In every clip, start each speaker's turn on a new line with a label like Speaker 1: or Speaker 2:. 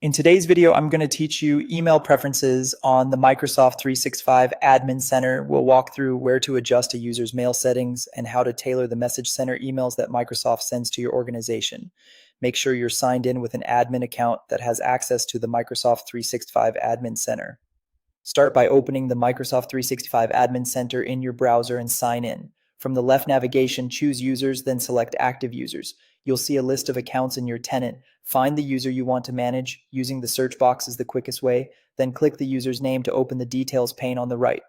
Speaker 1: In today's video, I'm going to teach you email preferences on the Microsoft 365 Admin Center. We'll walk through where to adjust a user's mail settings and how to tailor the Message Center emails that Microsoft sends to your organization. Make sure you're signed in with an admin account that has access to the Microsoft 365 Admin Center. Start by opening the Microsoft 365 Admin Center in your browser and sign in. From the left navigation, choose Users, then select Active Users. You'll see a list of accounts in your tenant. Find the user you want to manage. Using the search box is the quickest way. Then click the user's name to open the Details pane on the right.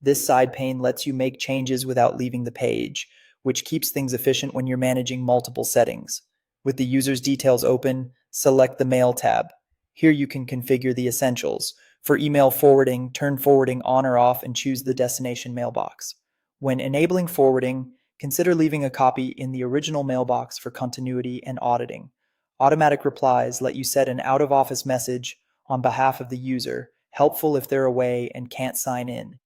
Speaker 1: This side pane lets you make changes without leaving the page, which keeps things efficient when you're managing multiple settings. With the user's details open, select the Mail tab. Here you can configure the essentials. For email forwarding, turn forwarding on or off and choose the destination mailbox. When enabling forwarding, consider leaving a copy in the original mailbox for continuity and auditing. Automatic replies let you set an out-of-office message on behalf of the user, helpful if they're away and can't sign in.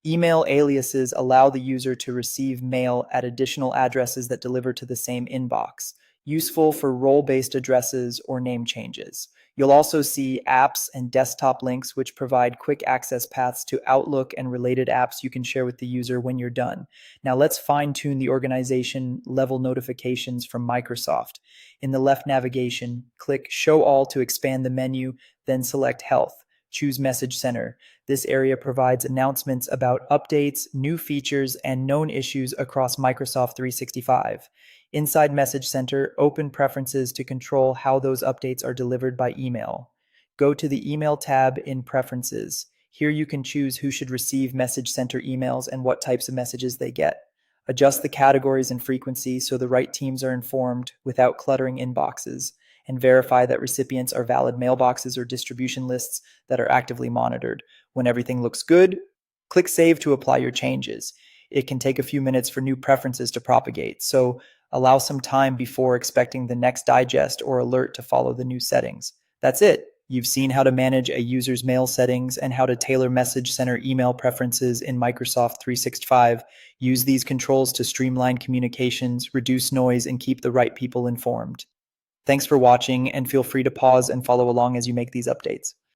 Speaker 1: Email aliases allow the user to receive mail at additional addresses that deliver to the same inbox, useful for role-based addresses or name changes. You'll also see apps and desktop links, which provide quick access paths to Outlook and related apps you can share with the user when you're done. Now let's fine-tune the organization level notifications from Microsoft. In the left navigation, click Show All to expand the menu, then select Health. Choose Message Center. This area provides announcements about updates, new features, and known issues across Microsoft 365. Inside Message Center, open Preferences to control how those updates are delivered by email. Go to the Email tab in Preferences. Here you can choose who should receive Message Center emails and what types of messages they get. Adjust the categories and frequency so the right teams are informed without cluttering inboxes, and verify that recipients are valid mailboxes or distribution lists that are actively monitored. When everything looks good, click Save to apply your changes. It can take a few minutes for new preferences to propagate, so allow some time before expecting the next digest or alert to follow the new settings. That's it. You've seen how to manage a user's mail settings and how to tailor Message Center email preferences in Microsoft 365. Use these controls to streamline communications, reduce noise, and keep the right people informed. Thanks for watching, and feel free to pause and follow along as you make these updates.